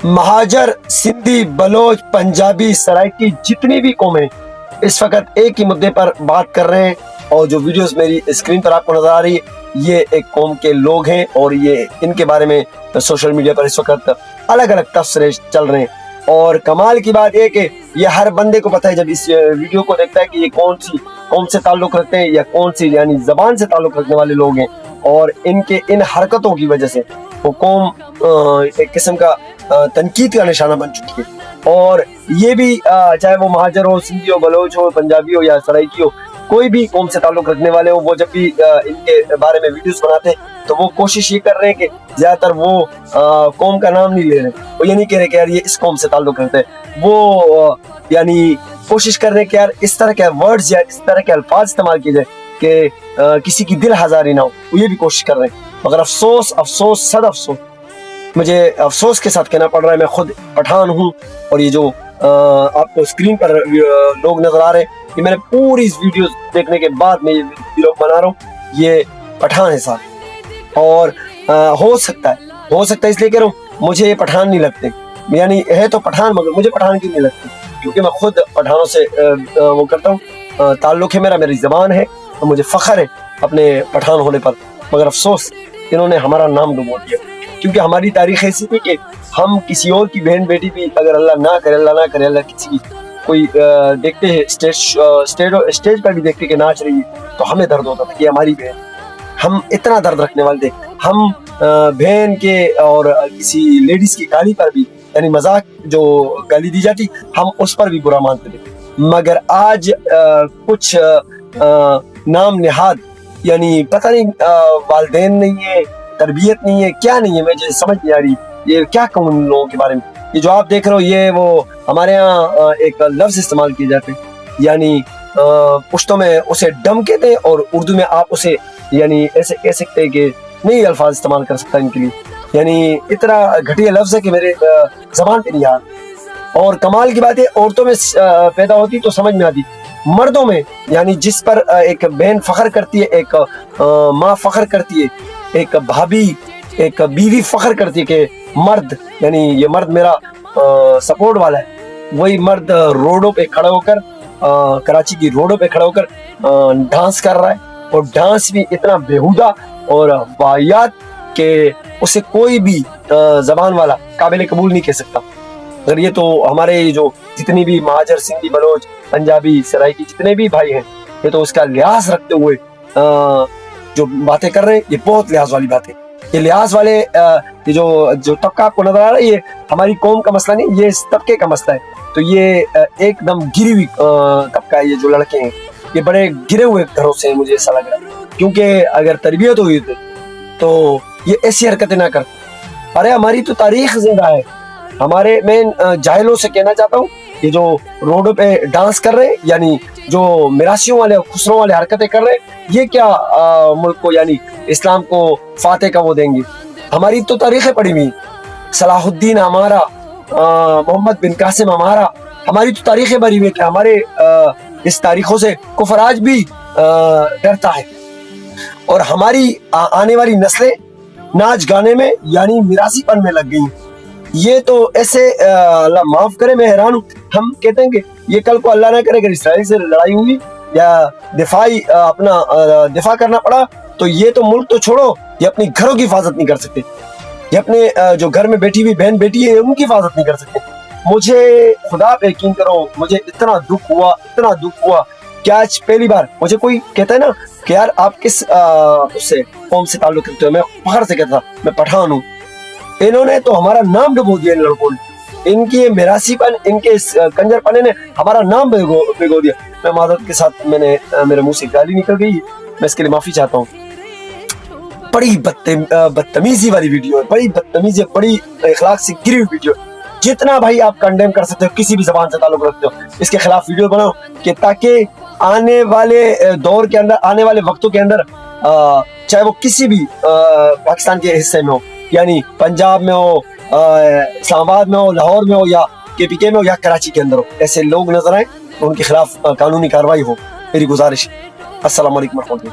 महाजर, Sindhi, Bloch, Punjabi, Saraiki, जितनी भी कौमें इस वक्त एक ही मुद्दे पर बात कर रहे हैं, और जो वीडियोस मेरी स्क्रीन पर आपको नजर आ रही है ये एक कौम के लोग हैं, और ये इनके बारे में सोशल मीडिया पर इस वक्त अलग अलग तबसरे चल रहे हैं। और कमाल की बात है कि ये हर बंदे को पता है जब इस वीडियो को देखता है कि ये कौन सी कौम से ताल्लुक रखते हैं या कौन सी यानी जबान से ताल्लुक रखने वाले लोग हैं, और इनके इन हरकतों की वजह से वो कौम एक किस्म का तनकीद का निशाना बन चुकी है। और ये भी चाहे वो महाजर हो, सिंधी हो, बलोच हो, पंजाबी हो या सराइकी हो, कोई भी कौम से ताल्लुक रखने वाले हो, वो जब भी इनके बारे में वीडियोस बनाते हैं तो वो कोशिश ये कर रहे हैं कि ज्यादातर वो कौम का नाम नहीं ले रहे, वो ये नहीं कह रहे कि यार ये इस कौम से ताल्लुक रखते हैं, वो यानी कोशिश कर रहे हैं कि यार इस तरह के वर्ड्स या इस तरह के अल्फाज इस्तेमाल किए जाए कि किसी की दिल हजारी ना हो, वो ये भी कोशिश कर रहे हैं। मगर अफसोस अफसोस सद अफसोस, मुझे अफसोस के साथ कहना पड़ रहा है, मैं खुद पठान हूँ, और ये जो आपको स्क्रीन पर लोग नजर आ रहे हैं कि मैंने पूरी इस वीडियो देखने के बाद मैं ये वीडियो बना रहा हूँ, ये पठान है साहब। और हो सकता है इसलिए कह रहा हूँ, मुझे ये पठान नहीं लगते, यानी है तो पठान मगर मुझे पठान की नहीं लगती, क्योंकि मैं खुद पठानों से वो करता हूँ, ताल्लुक है मेरा, मेरी जबान है, तो मुझे फख्र है अपने पठान होने पर। मगर अफसोस इन्होंने हमारा नाम डुबो दिया, क्योंकि हमारी तारीख ऐसी थी कि हम किसी और की बहन बेटी भी अगर अल्लाह ना करे अल्लाह किसी की कोई देखते हैं स्टेज पर भी देखते कि नाच रही है तो हमें दर्द होता था कि हमारी बहन, हम इतना दर्द रखने वाले थे, हम बहन के और किसी लेडीज की गाली पर भी यानी मजाक जो गाली दी जाती हम उस पर भी बुरा मानते थे। मगर आज कुछ नाम निहाद यानी पता नहीं वालदेन नहीं है, तरबियत नहीं है, क्या नहीं है, मुझे समझ नहीं आ रही ये क्या कहूँ उन लोगों के बारे में। ये जो आप देख रहे हो ये वो हमारे यहाँ एक लफ्ज इस्तेमाल किए जाते हैं, यानी पुश्तो में उसे डम कहते हैं और उर्दू में आप उसे यानी ऐसे कह सकते हैं कि नई अल्फाज इस्तेमाल कर सकता है इनके लिए, यानी इतना घटिया लफ्ज है कि मेरे जबान पे नहीं आ रहा। और कमाल की बात है, औरतों में पैदा होती तो समझ में आती, मर्दों में यानी जिस पर एक बहन फख्र करती है, एक माँ फख्र करती है, एक भाभी एक बीवी फख्र करती है कि मर्द यानी ये मर्द मेरा सपोर्ट वाला है, वही मर्द रोडों पे खड़ा होकर कराची की रोडों पे खड़ा होकर डांस कर रहा है, और डांस भी इतना बेहुदा और वाहियात कि उसे कोई भी जबान वाला काबिल कबूल नहीं कह सकता। अगर ये तो हमारे जो जितनी भी महाजर, सिंधी, बलोच, पंजाबी, सराइकी जितने भी भाई हैं, ये तो उसका लिहाज रखते हुए जो बातें कर रहे हैं, ये बहुत लिहाज वाली बात है। ये लिहाज वाले ये जो तबका आपको नजर आ रहा है, ये हमारी कौम का मसला नहीं, ये इस तबके का मसला है। तो ये एकदम गिरी हुई तबका है, ये जो लड़के हैं ये बड़े गिरे हुए घरों से, मुझे ऐसा लग रहा है, क्योंकि अगर तरबियत हुई तो ये ऐसी हरकतें ना करते। अरे हमारी तो तारीख जिंदा है, हमारे मैं जाहिलों से कहना चाहता हूँ, ये जो रोडों पे डांस कर रहे हैं यानी जो मिरासियों वाले खुसरों वाले हरकतें कर रहे हैं, ये क्या मुल्क को यानी इस्लाम को फातेह का वो देंगे। हमारी तो तारीखें पड़ी हुई, सलाहुद्दीन हमारा, मोहम्मद बिन कासिम हमारा, हमारी तो तारीखें भरी हुई कि हमारे इस तारीखों से कुफर आज भी डरता है, और हमारी आने वाली नस्लें नाच गाने में यानी मिरासीपन में लग गई। ये तो ऐसे अल्लाह माफ करे, मैं हैरान हूँ। हम कहते हैं कि ये कल को अल्लाह ना करे अगर इसराइल से लड़ाई हुई या दिफा करना पड़ा, तो ये तो मुल्क तो छोड़ो, ये अपनी घरों की हिफाजत नहीं कर सकते, ये अपने जो घर में बैठी हुई बहन बेटी है उनकी हिफाजत नहीं कर सकते। मुझे खुदा पे यकीन करो, मुझे इतना दुख हुआ कि आज पहली बार मुझे कोई कहता है ना कि यार आप किस उससे कौम से ताल्लुक रखते हो, मैं फख्र से कहता मैं पठान हूँ। इन्होंने तो हमारा नाम डुबो दिया इन लड़कों ने, इनकी मिरासीपन, इनके कंजरपने ने हमारा नाम भिगो दिया। मैं मादरत के साथ मेरे मुंह से गाली निकल गई, मैं इसके लिए माफी चाहता हूँ। बड़ी बदतमीजी वाली वीडियो है, बड़ी बदतमीजी, बड़ी इखलाक से गिरी हुई वीडियो। जितना भाई आप कंडेम कर सकते हो, किसी भी जबान से ताल्लुक रखते हो, इसके खिलाफ वीडियो बनाओ कि ताकि आने वाले दौर के अंदर, आने वाले वक्तों के अंदर चाहे वो किसी भी पाकिस्तान के हिस्से में हो, यानी पंजाब में हो, इस्लामाबाद में हो, लाहौर में हो, या KPK में हो, या कराची के अंदर हो, ऐसे लोग नजर आए तो उनके खिलाफ कानूनी कार्रवाई हो, मेरी गुजारिश। अस्सलाम वालेकुम।